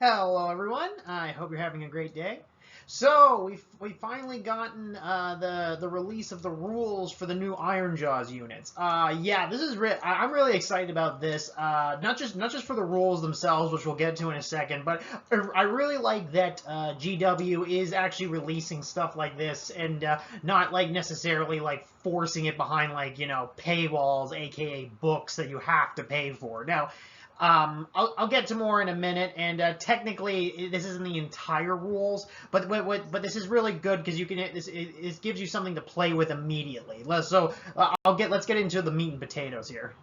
Hello, everyone. I hope you're having a great day. So we finally gotten the release of the rules for the new Ironjawz units. Yeah, this is I'm really excited about this. Not just for the rules themselves, which we'll get to in a second, but I really like that GW is actually releasing stuff like this and not like necessarily like forcing it behind like paywalls, aka books that you have to pay for. Now, I'll get to more in a minute, and technically this isn't the entire rules, but this is really good because you can this gives you something to play with immediately. Let's get into the meat and potatoes here.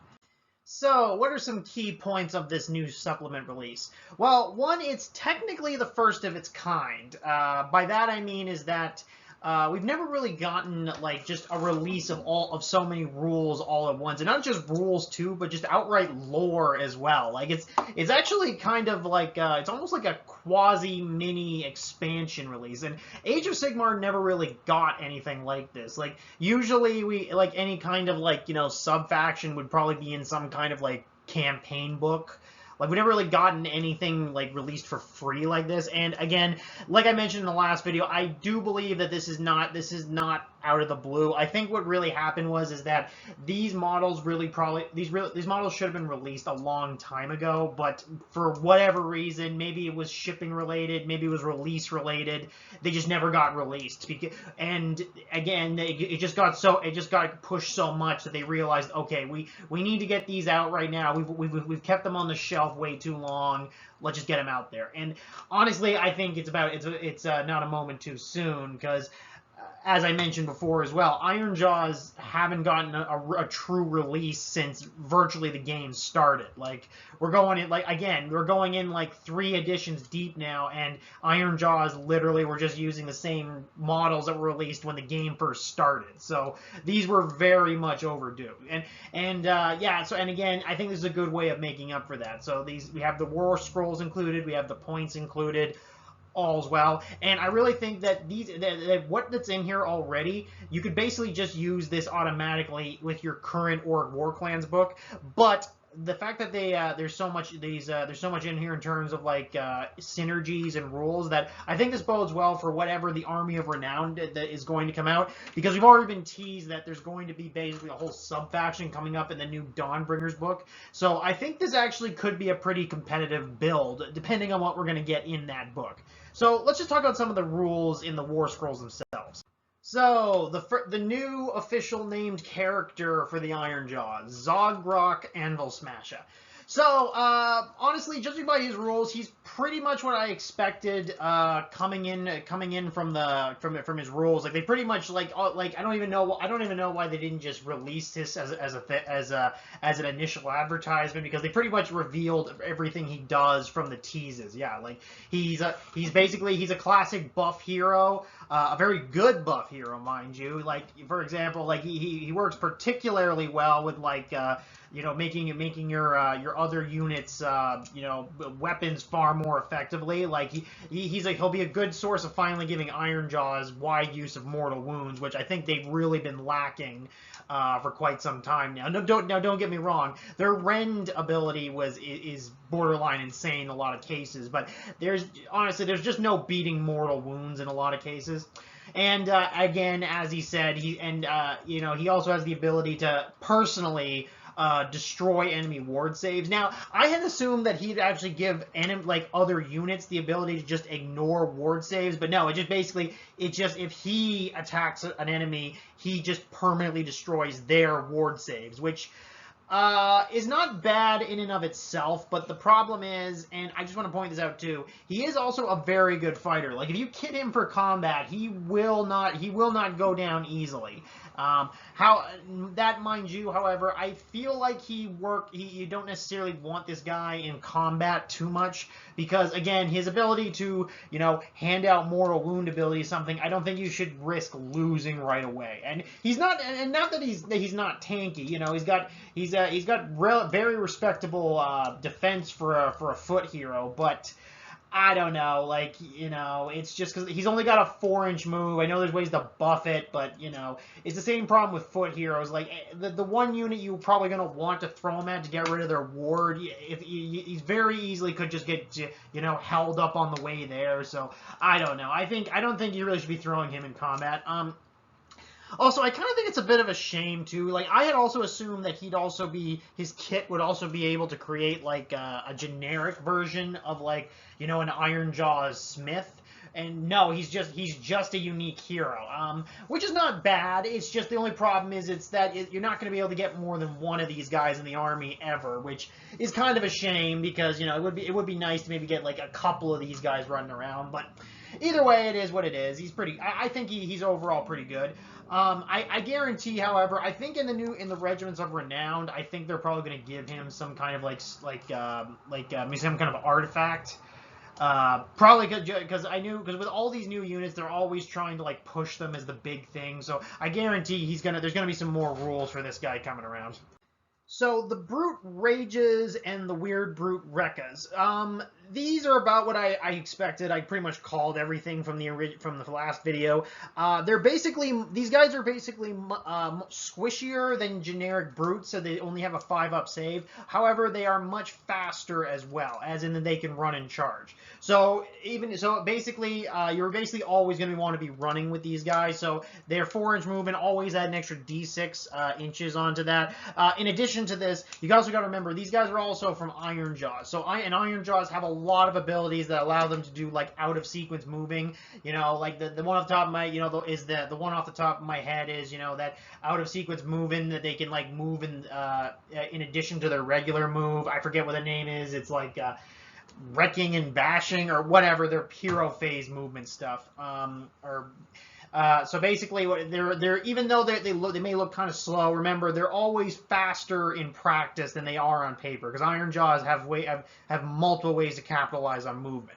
So, what are some key points of this new supplement release? Well, one, it's technically the first of its kind. By that I mean is that we've never really gotten like just a release of so many rules all at once, and not just rules too, but just outright lore as well. Like it's actually kind of like it's almost like a quasi mini expansion release. And Age of Sigmar never really got anything like this. Like usually we like any kind of like sub faction would probably be in some kind of like campaign book. Like, we never really gotten anything, like, released for free like this. And, again, like I mentioned in the last video, I do believe that this is not out of the blue. I think what really happened is that these models these models should have been released a long time ago, but for whatever reason, maybe it was shipping related, maybe it was release related, they just never got released. And, again, it just got pushed so much that they realized, okay, we need to get these out right now. We've kept them on the shelf way too long. Let's just get them out there. And honestly, I think it's not a moment too soon, because as I mentioned before as well, Ironjawz haven't gotten a true release since virtually the game started. Like, we're going in like 3 editions deep now, and Ironjawz literally were just using the same models that were released when the game first started. So these were very much overdue. And again, I think this is a good way of making up for that. So we have the Warscrolls included, we have the points included. All's well, and I really think that what that's in here already, you could basically just use this automatically with your current Orc War Clans book. But the fact that there's so much in here in terms of like synergies and rules, that I think this bodes well for whatever the Army of Renown that is going to come out, because we've already been teased that there's going to be basically a whole sub-faction coming up in the new Dawnbringers book. So I think this actually could be a pretty competitive build, depending on what we're going to get in that book. So let's just talk about some of the rules in the Warscrolls themselves. So, the new official named character for the Ironjawz, Zogrock Anvil Smasher. So, honestly, judging by his rules, he's pretty much what I expected coming in from his rules. Like, they pretty much I don't even know why they didn't just release this as an initial advertisement, because they pretty much revealed everything he does from the teases. Yeah, like he's a classic buff hero, a very good buff hero, mind you. Like, for example, like he works particularly well with like making your other units weapons far more effectively. Like he'll be a good source of finally giving Ironjawz wide use of mortal wounds, which I think they've really been lacking for quite some time now. Don't get me wrong, their rend ability is borderline insane in a lot of cases, but there's just no beating mortal wounds in a lot of cases. And again, as he said, he also has the ability to personally destroy enemy ward saves. Now, I had assumed that he'd actually give other units the ability to just ignore ward saves, but no, if he attacks an enemy, he just permanently destroys their ward saves, which is not bad in and of itself, but the problem is, and I just want to point this out too, he is also a very good fighter. Like, if you kit him for combat, he will not go down easily. Mind you, however, I feel like you don't necessarily want this guy in combat too much, because again, his ability to, hand out mortal wound ability is something I don't think you should risk losing right away. And not that he's not tanky, he's got very respectable defense for a foot hero, but I don't know, like, you know, it's just because he's only got a 4-inch move. I know there's ways to buff it, but, you know, it's the same problem with foot heroes. Like, the one unit you're probably going to want to throw him at to get rid of their ward, if he's very easily could just get, you know, held up on the way there. So, I don't know. I don't think you really should be throwing him in combat. Also, I kind of think it's a bit of a shame, too. Like, I had also assumed that his kit would also be able to create, like, a generic version of, like, you know, an Ironjawz Smith. And no, he's just a unique hero, which is not bad. It's just the only problem is you're not going to be able to get more than one of these guys in the army ever, which is kind of a shame because, you know, it would be nice to maybe get, like, a couple of these guys running around, but either way, it is what it is. He's pretty. I think he's overall pretty good. I guarantee, however, I think in the Regiments of Renowned, I think they're probably going to give him some kind of some kind of artifact. Probably because with all these new units, they're always trying to like push them as the big thing. So I guarantee there's gonna be some more rules for this guy coming around. So the Brute Rages and the Weird Brute Rekkas. These are about what I expected. I pretty much called everything from the last video. These guys are basically squishier than generic brutes, so they only have a 5-up save. However, they are much faster as well, as in that they can run and charge. So basically, you're basically always going to want to be running with these guys. So their 4-inch movement always add an extra D6 inches onto that. In addition to this, you also got to remember these guys are also from Ironjawz. So Ironjawz have a lot of abilities that allow them to do like out of sequence moving. You know, like the one off the top of my the one off the top of my head is that out of sequence moving that they can like move in addition to their regular move. I forget what the name is. It's like wrecking and bashing or whatever their hero phase movement stuff. So basically, they're even though they may look kind of slow, remember they're always faster in practice than they are on paper because Ironjawz have multiple ways to capitalize on movement.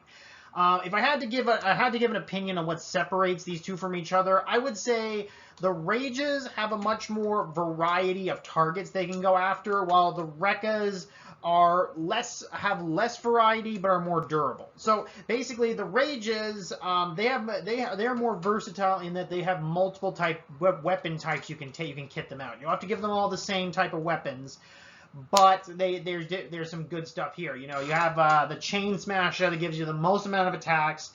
If I had to give an opinion on what separates these two from each other, I would say the Rages have a much more variety of targets they can go after, while the Rekkas have less variety but are more durable. So basically, the Rages they're more versatile in that they have multiple weapon types you can kit them out. You don't have to give them all the same type of weapons, but there's some good stuff here. You have the Chain Smasher that gives you the most amount of attacks,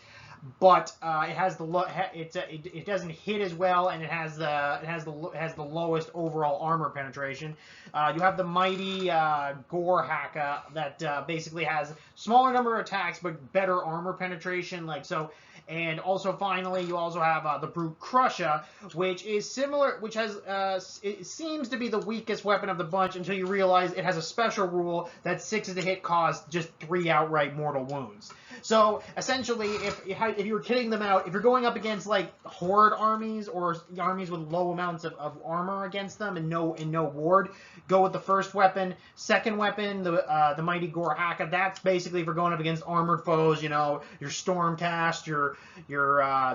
but it doesn't hit as well, and it has the lowest overall armor penetration. You have the mighty Gore Haka that basically has smaller number of attacks but better armor penetration, And also, finally, you also have the Brute Crusher, which is similar, which has it seems to be the weakest weapon of the bunch until you realize it has a special rule that 6 is a hit cause just 3 outright mortal wounds. So essentially, if you were kitting them out, if you're going up against like horde armies or armies with low amounts of armor against them and no ward, go with the first weapon. Second weapon, the mighty Gore Haka. That's basically if you're going up against armored foes. Your Stormcast, your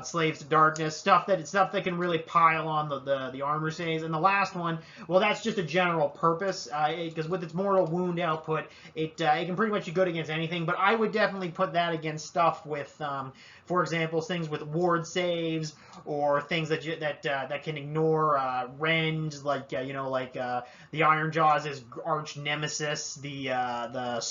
Slaves to Darkness, stuff that can really pile on the armor saves. And the last one, well, that's just a general purpose because with its mortal wound output, it can pretty much be good against anything. But I would definitely put that against stuff with, for example, things with ward saves or things that can ignore rend, like the Ironjawz's arch nemesis, not the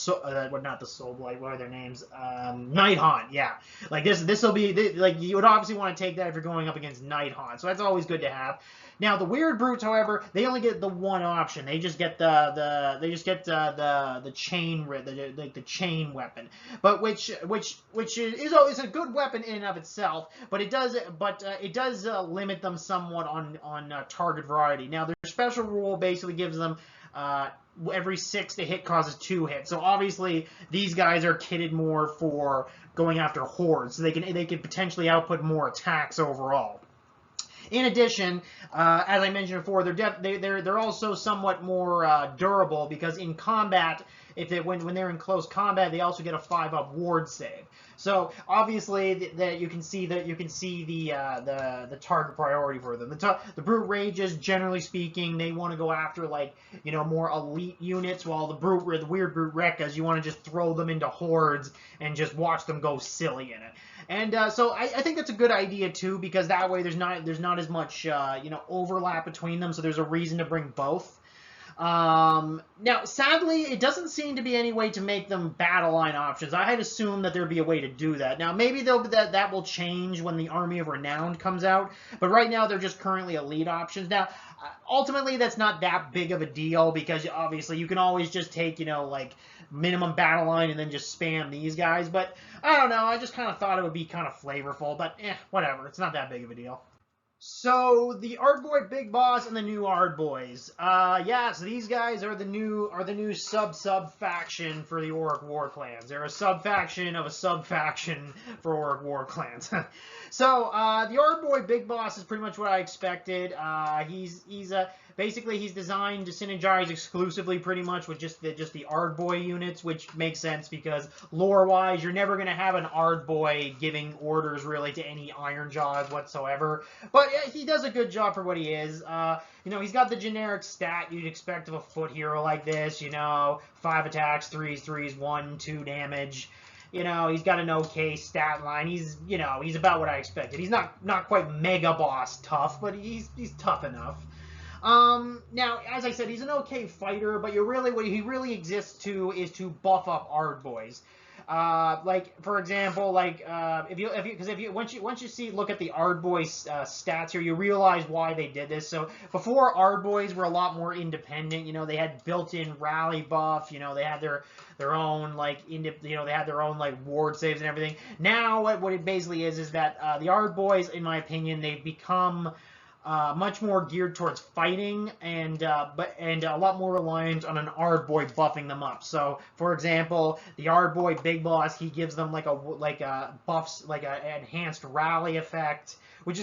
Soul Blight, what are their names? Night Haunt, yeah. Like this will be like you would obviously want to take that if you're going up against Night Haunt, so that's always good to have. Now the Weird Brutes, however, they only get the one option. They just get the chain the chain weapon, but which is a good weapon in and of itself. But it does limit them somewhat on target variety. Now their special rule basically gives them every 6 to hit causes 2 hits. So obviously these guys are kitted more for going after hordes, so they can potentially output more attacks overall. In addition, as I mentioned before, they're also somewhat more durable because in combat, when they're in close combat, they also get a 5-up ward save. So obviously that you can see the target priority for them. The brute rages, generally speaking, they want to go after like more elite units, while the weird brute rekkas, you want to just throw them into hordes and just watch them go silly in it. And so I think that's a good idea too, because that way there's not as much overlap between them. So there's a reason to bring both. Now, sadly, it doesn't seem to be any way to make them battle line options. I had assumed that there'd be a way to do that. Now, maybe that will change when the Army of Renown comes out, but right now they're just currently elite options. Now, ultimately, that's not that big of a deal, because obviously you can always just take, like minimum battle line and then just spam these guys. But I don't know, I just kind of thought it would be kind of flavorful, but whatever. It's not that big of a deal. So the Ardboy Big Boss and the new Ardboys. So these guys are the new sub faction for the Orc War Clans. They're a sub faction of a sub faction for Orc War Clans. So the Ardboy Big Boss is pretty much what I expected. Basically he's designed to synergize exclusively pretty much with just the Ardboy units, which makes sense because lore-wise, you're never going to have an Ardboy giving orders really to any Ironjawz whatsoever. But yeah, he does a good job for what he is. He's got the generic stat you'd expect of a foot hero like this. 5 attacks, 3s, 1, 2 damage. He's got an okay stat line. He's about what I expected. He's not quite mega boss tough, but he's tough enough. Now, as I said, he's an okay fighter, but what he really exists to is to buff up Ardboys. Like for example, like once you look at the Ardboy stats here, you realize why they did this. So before, Ardboys were a lot more independent. They had built-in rally buff. They had their own they had their own like ward saves and everything. Now what it basically is that the Ardboys, in my opinion, they've become much more geared towards fighting and a lot more reliant on an Ardboy buffing them up. So, for example, the Ardboy Big Boss, he gives them like a buffs, like a enhanced rally effect, which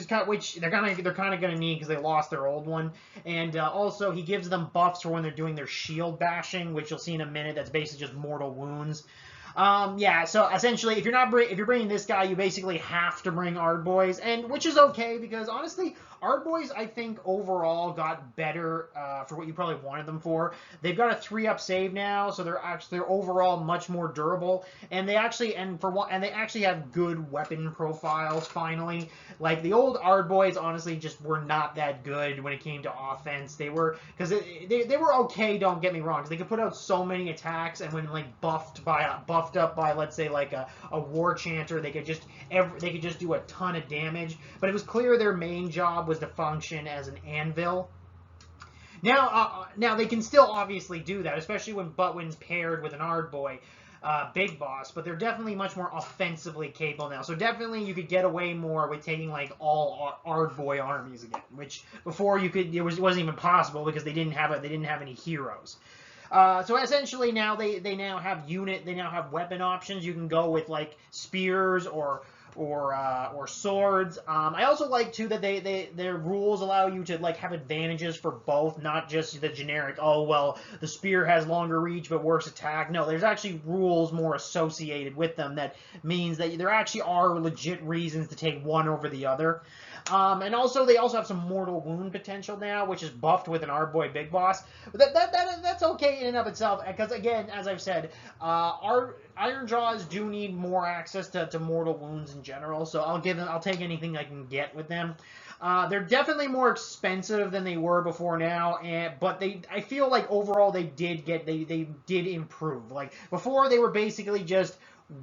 they're kind of going to need because they lost their old one. And also he gives them buffs for when they're doing their shield bashing, which you'll see in a minute. That's basically just mortal wounds. So essentially, if you're bringing this guy, you basically have to bring Ardboys, and which is okay because honestly, Ardboys I think overall got better for what you probably wanted them for. They've got a 3-up save now, so they're overall much more durable, and they actually have good weapon profiles finally. Like the old Ardboys, honestly, just were not that good when it came to offense. They were okay. Don't get me wrong, because they could put out so many attacks, and when like buffed up by let's say like a war chanter, they could just do a ton of damage. But it was clear their main job was to function as an anvil. Now they can still obviously do that, especially when paired with an Ardboy Big Boss, but they're definitely much more offensively capable now. So definitely you could get away more with taking like all Ardboy armies again, which before it wasn't even possible because they didn't have any heroes. So essentially now they now have weapon options. You can go with like spears or swords. I also like too that their rules allow you to like have advantages for both, not just the generic, oh well, the spear has longer reach but worse attack. No, there's actually rules more associated with them that means that there actually are legit reasons to take one over the other. And also they also have some mortal wound potential now, which is buffed with an Ardboy Big Boss. But that's okay in and of itself, because again, as I've said, Ironjawz do need more access to mortal wounds in general, so I'll take anything I can get with them. They're definitely more expensive than they were before now, but I feel like overall they did improve. Like before, they were basically just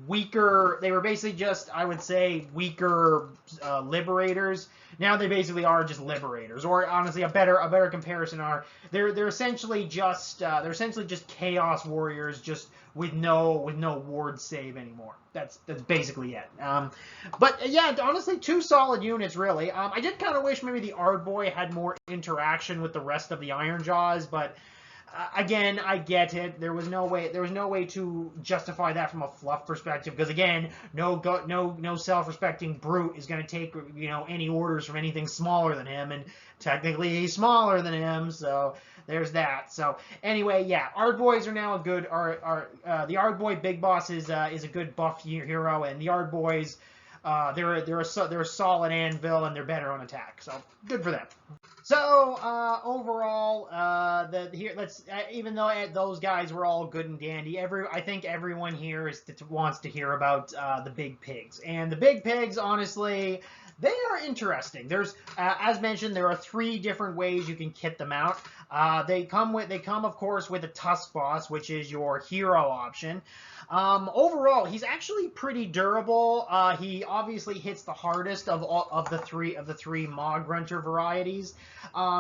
weaker. They were basically just, I would say, weaker liberators. Now they basically are just liberators, or honestly, a better comparison are they're essentially just chaos warriors, just with no ward save anymore. That's basically it. But yeah, honestly, 2 solid units really. I did kind of wish maybe the Ardboy had more interaction with the rest of the Ironjawz, but again, I get it. There was no way to justify that from a fluff perspective, because again, no self-respecting brute is going to take, you know, any orders from anything smaller than him, and technically he's smaller than him, so there's that. So anyway, yeah, Ardboys are now a good. The Ardboy Big Boss is a good buff hero, and the Ardboys, they're a solid anvil, and they're better on attack. So good for them. So overall, even though those guys were all good and dandy, I think everyone here wants to hear about the big pigs. And the big pigs, honestly, they are interesting. There's, as mentioned, there are 3 different ways you can kit them out. They come, of course, with a Tusk Boss, which is your hero option. Overall, he's actually pretty durable. He obviously hits the hardest of the three Maw Grunter varieties.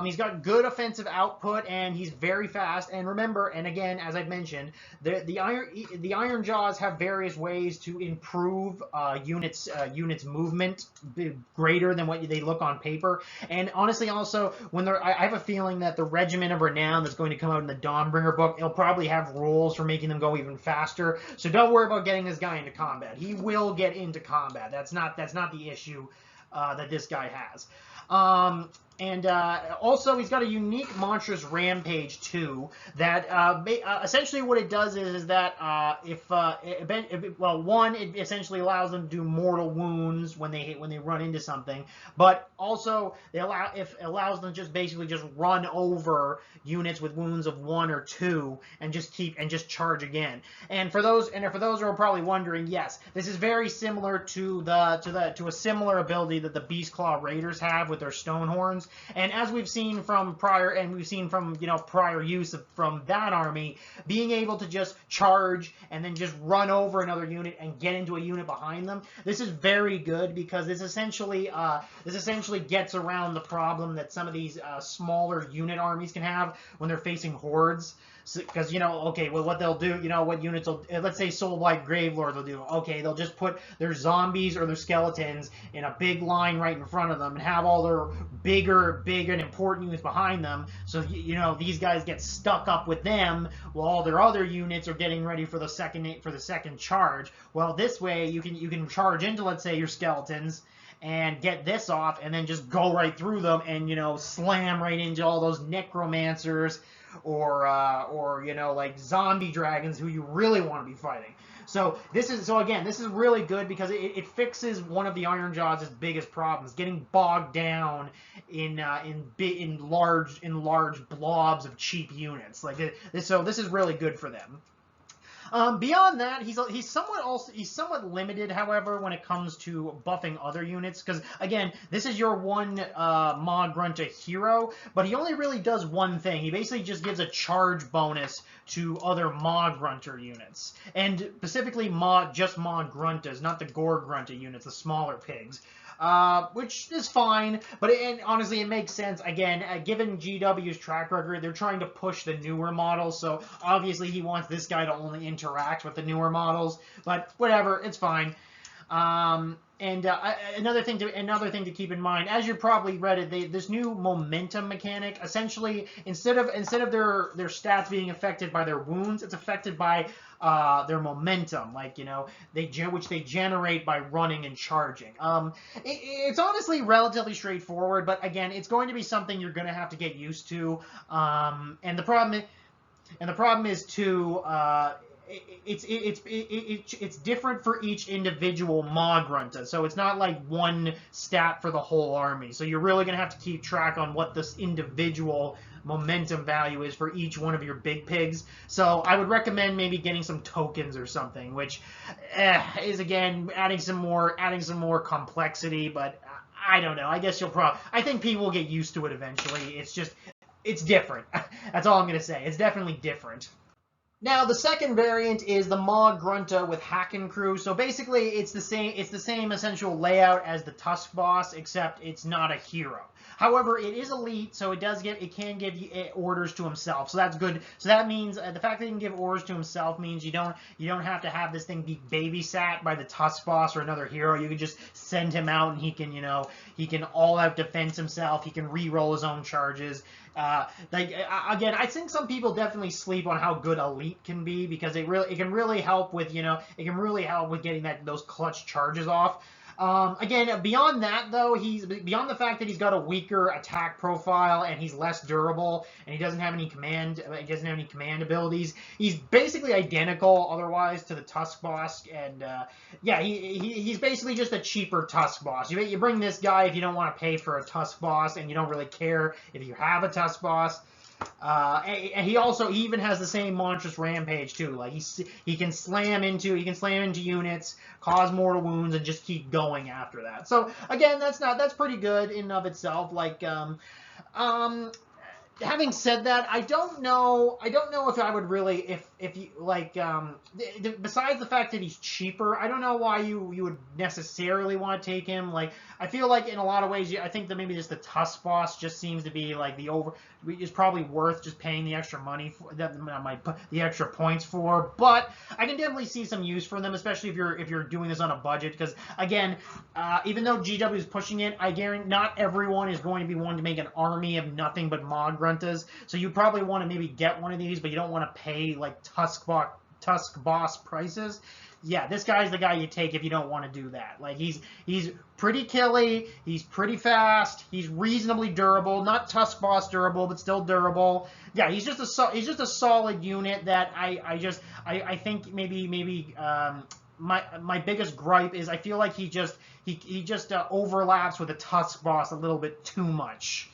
He's got good offensive output, and he's very fast. And remember, and again, as I've mentioned, the Ironjawz have various ways to improve units movement greater than what they look on paper. And honestly, also, when I have a feeling that the Regiment of Renown that's going to come out in the Dawnbringer book, it'll probably have rules for making them go even faster. So don't worry about getting this guy into combat. He will get into combat. That's not the issue that this guy has. Also, he's got a unique Monstrous Rampage too. That essentially what it does is that it essentially allows them to do mortal wounds when they run into something, but also it allows them just basically just run over units with wounds of 1 or 2 and just charge again. And for those who are probably wondering, yes, this is very similar to a similar ability that the Beastclaw Raiders have with their Stonehorns. And as we've seen from prior use from that army, being able to just charge and then just run over another unit and get into a unit behind them, this is very good, because this essentially gets around the problem that some of these smaller unit armies can have when they're facing hordes. Because, what they'll do, what units will, let's say Soulblight Gravelord will do, okay, they'll just put their zombies or their skeletons in a big line right in front of them and have all their big and important units behind them, so, these guys get stuck up with them while all their other units are getting ready for the second charge. Well, this way, you can charge into, let's say, your skeletons, and get this off, and then just go right through them and, slam right into all those necromancers, or like zombie dragons who you really want to be fighting. So this is really good, because it fixes one of the Ironjawz's biggest problems, getting bogged down in large blobs of cheap units. So this is really good for them. Beyond that, he's somewhat limited, however, when it comes to buffing other units, because again, this is your one Maw Grunter hero, but he only really does one thing. He basically just gives a charge bonus to other Maw Grunter units, and specifically just Maw Gruntas, not the Gore Grunter units, the smaller pigs. Which is fine, but honestly, it makes sense. Again, given GW's track record, they're trying to push the newer models, so obviously he wants this guy to only interact with the newer models, but whatever, it's fine. Another thing to keep in mind, as you probably read it, this new momentum mechanic, essentially, instead of their stats being affected by their wounds, it's affected by their momentum, which they generate by running and charging. It's honestly relatively straightforward, but again, it's going to be something you're going to have to get used to. And the problem is too. It's different for each individual Maw Grunta, so it's not like one stat for the whole army. So you're really going to have to keep track on what this individual momentum value is for each one of your big pigs. So I would recommend maybe getting some tokens or something, which is again adding some more complexity. But I don't know. I guess I think people will get used to it eventually. It's different. That's all I'm going to say. It's definitely different. Now, the second variant is the Maw Grunta with Hacken Crew. So basically, it's the same essential layout as the Tusk Boss, except it's not a hero. However, it is elite, so it can give you orders to himself. So that's good. So that means the fact that he can give orders to himself means you don't have to have this thing be babysat by the Tusk Boss or another hero. You can just send him out, and he can all out defense himself. He can re-roll his own charges. Again, I think some people definitely sleep on how good Elite can be, because it can really help with, it can really help with getting those clutch charges off. Again, beyond that though, beyond the fact that he's got a weaker attack profile and he's less durable and he doesn't have any command abilities. He's basically identical otherwise to the Tusk Boss, and yeah, he's basically just a cheaper Tusk Boss. You bring this guy if you don't want to pay for a Tusk Boss and you don't really care if you have a Tusk Boss. And he even has the same monstrous rampage too. Like he can slam into units, cause mortal wounds, and just keep going after that. So again, that's pretty good in and of itself. Like having said that, I don't know if I would really, if you like, besides the fact that he's cheaper, I don't know why you would necessarily want to take him. Like, I feel like in a lot of ways, I think that maybe just the Tusk Boss just seems to be like is probably worth just paying the extra money for that, the extra points for. But I can definitely see some use for them, especially if you're doing this on a budget, because again, even though GW is pushing it, I guarantee not everyone is going to be wanting to make an army of nothing but Mog Gruntas. So you probably want to maybe get one of these, but you don't want to pay like Tusk Boss prices. Yeah, this guy's the guy you take if you don't want to do that. Like, he's pretty killy, he's pretty fast, he's reasonably durable, not Tusk Boss durable, but still durable. Yeah, he's just a solid unit that I think maybe my biggest gripe is I feel like he just overlaps with the Tusk Boss a little bit too much.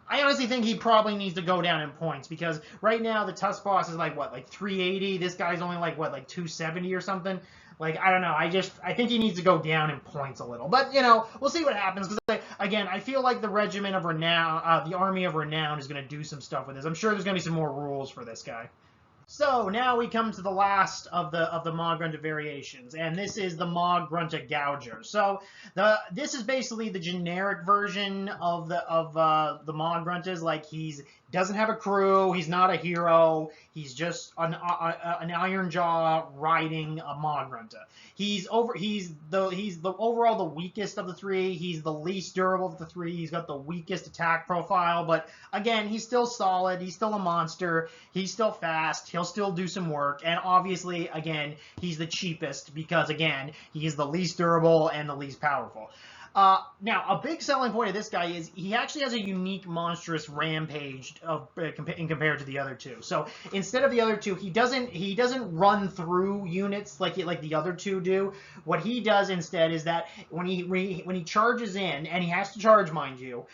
I honestly think he probably needs to go down in points, because right now the Tusk Boss is like, what, like 380? This guy's only like, what, like 270 or something? Like, I don't know. I think he needs to go down in points a little. But, we'll see what happens. Because, again, I feel like the Regiment of Renown, the Army of Renown is going to do some stuff with this. I'm sure there's going to be some more rules for this guy. So now we come to the last of the Mog Grunta variations, and this is the Mog Grunta Gouger. So this is basically the generic version of the Mog Gruntas. Like, doesn't have a crew, he's not a hero, he's just an Ironjaw riding a Mog Grunta. He's overall the weakest of the three. He's the least durable of the three. He's got the weakest attack profile, but again, he's still solid. He's still a monster. He's still fast. He'll still do some work, and obviously, again, he's the cheapest because, again, he is the least durable and the least powerful. Now, a big selling point of this guy is he actually has a unique monstrous rampage compared to the other two. So instead of the other two, he doesn't run through units like the other two do. What he does instead is that when he charges in, and he has to charge, mind you,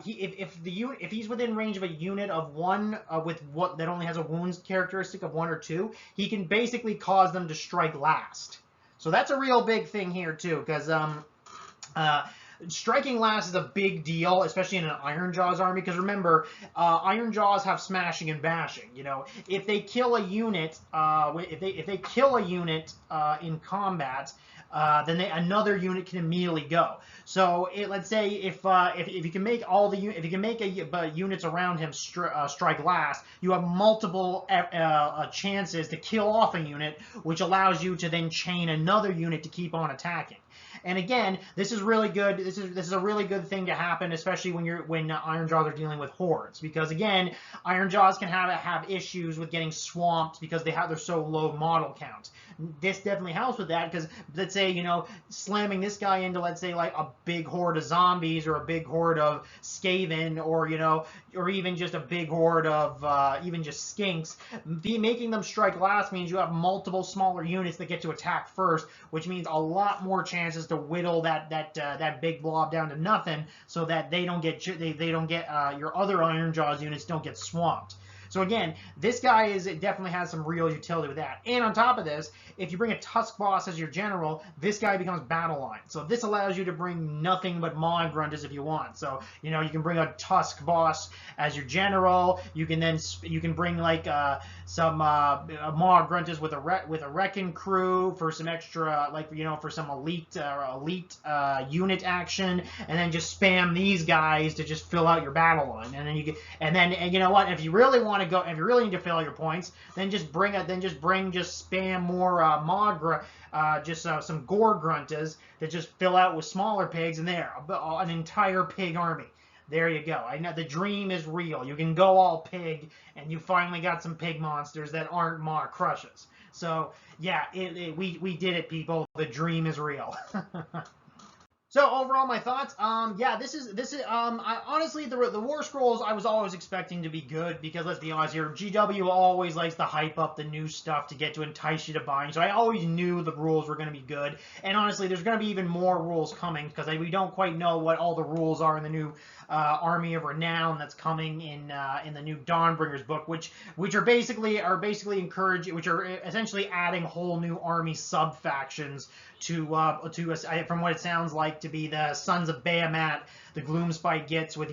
if he's within range of a unit of one that only has a wounds characteristic of 1 or 2, he can basically cause them to strike last. So that's a real big thing here too, because striking last is a big deal, especially in an Ironjawz army, because remember, Ironjawz have smashing and bashing. If they kill a unit, if they kill a unit in combat, then another unit can immediately go. So let's say if you can make units around him strike last, you have multiple chances to kill off a unit, which allows you to then chain another unit to keep on attacking. And again, this is really good. This is a really good thing to happen, especially when Ironjawz are dealing with hordes, because again, Ironjawz can have issues with getting swamped because they're so low model count. This definitely helps with that, because let's say slamming this guy into, let's say, like a big horde of zombies or a big horde of Skaven, or even just a big horde of even just skinks, making them strike last means you have multiple smaller units that get to attack first, which means a lot more chances to whittle that big blob down to nothing, so that your other Ironjawz units don't get swamped. So again, this guy definitely has some real utility with that. And on top of this, if you bring a Tusk Boss as your general, this guy becomes battle line. So this allows you to bring nothing but Mog Gruntas if you want. So you can bring a Tusk Boss as your general. You can bring like some Mog Gruntas with a Wrecking Crew for some extra, for some elite unit action, and then just spam these guys to just fill out your battle line. And then you know what? If you really want to if you really need to fill your points, then just spam more some Gore Gruntas that just fill out with smaller pigs, and there, an entire pig army. There you go. I know the dream is real. You can go all pig, and you finally got some pig monsters that aren't Maw Crushes. So yeah, we did it, people. The dream is real. So overall, my thoughts. Yeah, this is I honestly the War Scrolls I was always expecting to be good because let's be honest here, GW always likes to hype up the new stuff to get to entice you to buying. So I always knew the rules were going to be good, and honestly, there's going to be even more rules coming because we don't quite know what all the rules are in the new Army of Renown that's coming in the new Dawnbringers book, which are basically which are essentially adding whole new army sub factions to from what it sounds like to be the Sons of Bahamut, the Gloomspite gets with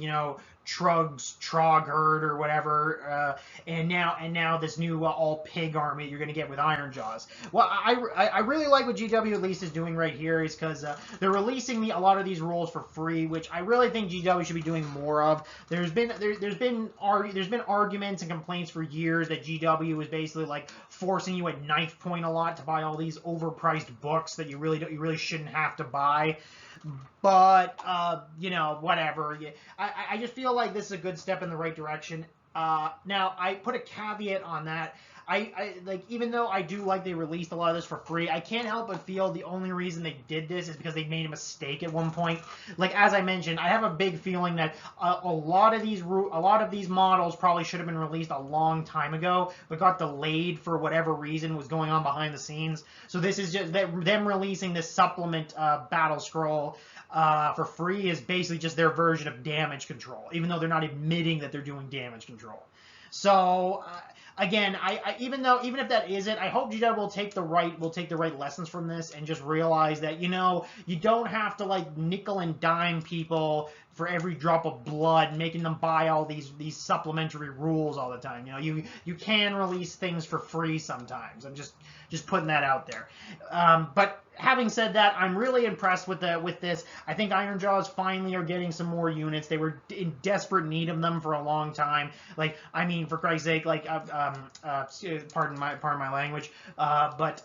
Trogherd or whatever, and now this new all pig army you're going to get with Ironjawz. Well, I really like what GW at least is doing right here is because they're releasing a lot of these rules for free, which I really think GW should be doing more of. There's been arguments and complaints for years that GW is basically like forcing you at knife point a lot to buy all these overpriced books that you really shouldn't have to buy. But whatever. I just feel like this is a good step in the right direction. Now I put a caveat on that. I like, even though I do like they released a lot of this for free, I can't help but feel the only reason they did this is because they made a mistake at one point. Like, as I mentioned, I have a big feeling that a lot of these models probably should have been released a long time ago, but got delayed for whatever reason was going on behind the scenes. So this is just them releasing this supplement battle scroll for free is basically just their version of damage control, even though they're not admitting that they're doing damage control. So again, even if that is it, I hope GW will take the right lessons from this and just realize that you don't have to like nickel and dime people for every drop of blood, making them buy all these supplementary rules all the time. You can release things for free sometimes. I'm just putting that out there. But having said that, I'm really impressed with this. I think Ironjawz finally are getting some more units. They were in desperate need of them for a long time. Like, I mean, for Christ's sake, like, pardon my language, but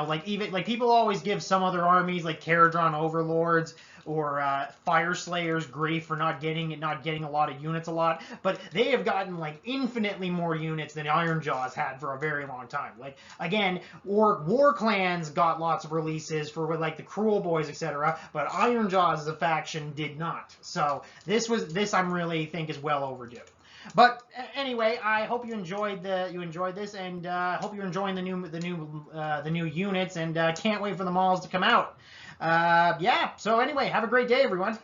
like, even like people always give some other armies like Caradron Overlords or Fire Slayers grief for not getting a lot of units a lot, but they have gotten like infinitely more units than Ironjawz had for a very long time. Like, again, War Clans got lots of releases for like the Cruel Boys, etc., but Ironjawz as a faction did not. So this I really think is well overdue. But anyway, I hope you enjoyed this, and hope you're enjoying the new units, and can't wait for the models to come out. Yeah. So anyway, have a great day, everyone.